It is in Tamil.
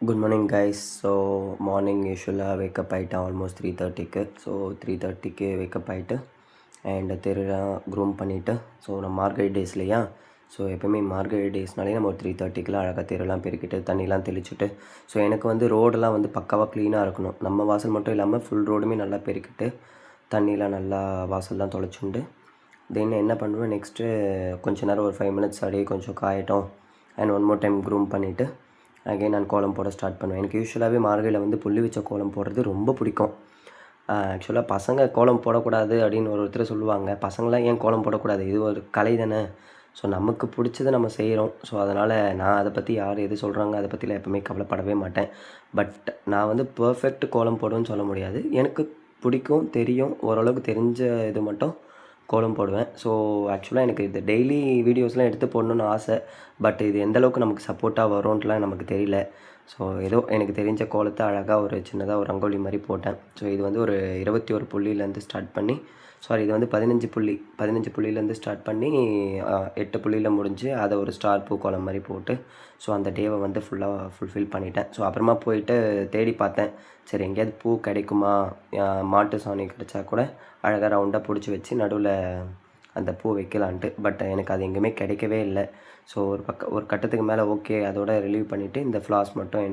Good morning, guys. So morning usually wake up ஆகிட்டேன் ஆல்மோஸ்ட் 3:30க்கு. ஸோ 3:30க்கு வேக்கப் ஆகிட்டு அண்ட் தெருலாம் க்ரூம் பண்ணிவிட்டு, ஸோ நம்ம மார்கழி டேஸ் இல்லையா, ஸோ எப்போயுமே மார்கழி டேஸ்னாலே நம்ம ஒரு 3:30க்குலாம் அழகாக தெருலாம் பெருக்கிட்டு தண்ணிலாம் தெளிச்சுட்டு, ஸோ எனக்கு வந்து ரோடெல்லாம் வந்து பக்காவாக க்ளீனாக இருக்கணும். நம்ம வாசல் மட்டும் இல்லாமல் ஃபுல் ரோடுமே நல்லா பெருக்கிட்டு தண்ணிலாம் நல்லா வாசல்லாம் தொலைச்சுண்டு தென் என்ன பண்ணுவேன் நெக்ஸ்ட்டு கொஞ்சம் நேரம் ஒரு 5 மினிட்ஸ் அப்படியே கொஞ்சம் காயட்டும் and one more time groom பண்ணிவிட்டு அகைன் நான் கோலம் போட ஸ்டார்ட் பண்ணுவேன். எனக்கு யூஸ்வலாகவே மார்கழியில் வந்து புள்ளி வச்ச கோலம் போடுறது ரொம்ப பிடிக்கும். ஆக்சுவலாக பசங்க கோலம் போடக்கூடாது அப்படின்னு ஒருத்தர் சொல்லுவாங்க. பசங்களாம் ஏன் கோலம் போடக்கூடாது, இது ஒரு கலை தானே. ஸோ நமக்கு பிடிச்சதை நம்ம செய்கிறோம். ஸோ அதனால் நான் அதை பற்றி யார் எது சொல்கிறாங்க அதை பற்றிலாம் எப்போவுமே கவலைப்படவே மாட்டேன். பட் நான் வந்து பர்ஃபெக்ட் கோலம் போடுவேன்னு சொல்ல முடியாது. எனக்கு பிடிக்கும், தெரியும், ஓரளவுக்கு தெரிஞ்ச இது மட்டும் கோலம் போடுவேன். ஸோ ஆக்சுவலாக எனக்கு இது டெய்லி வீடியோஸ்லாம் எடுத்து போடணுன்னு ஆசை. பட் இது எந்தளவுக்கு நமக்கு சப்போர்ட்டாக வரும்ன்ட்டுலாம் நமக்கு தெரியல. ஸோ ஏதோ எனக்கு தெரிஞ்ச கோலத்தை அழகாக ஒரு சின்னதாக ஒரு ரங்கோலி மாதிரி போட்டேன். ஸோ இது வந்து ஒரு 21 புள்ளியிலேருந்து ஸ்டார்ட் பண்ணி, சாரி இது வந்து 15 புள்ளியிலேருந்து ஸ்டார்ட் பண்ணி 8 புள்ளியில் முடிஞ்சு அதை ஒரு ஸ்டார் பூ கோலம் மாதிரி போட்டு, ஸோ அந்த டேவை வந்து ஃபுல்லாக ஃபுல்ஃபில் பண்ணிட்டேன். ஸோ அப்புறமா போயிட்டு தேடி பார்த்தேன், சரி எங்கேயாவது பூ கிடைக்குமா, மாட்டு சாணி கிடைச்சா கூட அழகாக ரவுண்டாக பிடிச்சி வச்சு நடுவில் அந்த பூ வைக்கலான்ட்டு. பட் எனக்கு அது எங்கேயுமே கிடைக்கவே இல்லை. ஸோ ஒரு கட்டத்துக்கு மேலே ஓகே அதோட ரிலீவ் பண்ணிவிட்டு இந்த ஃப்ளார்ஸ் மட்டும்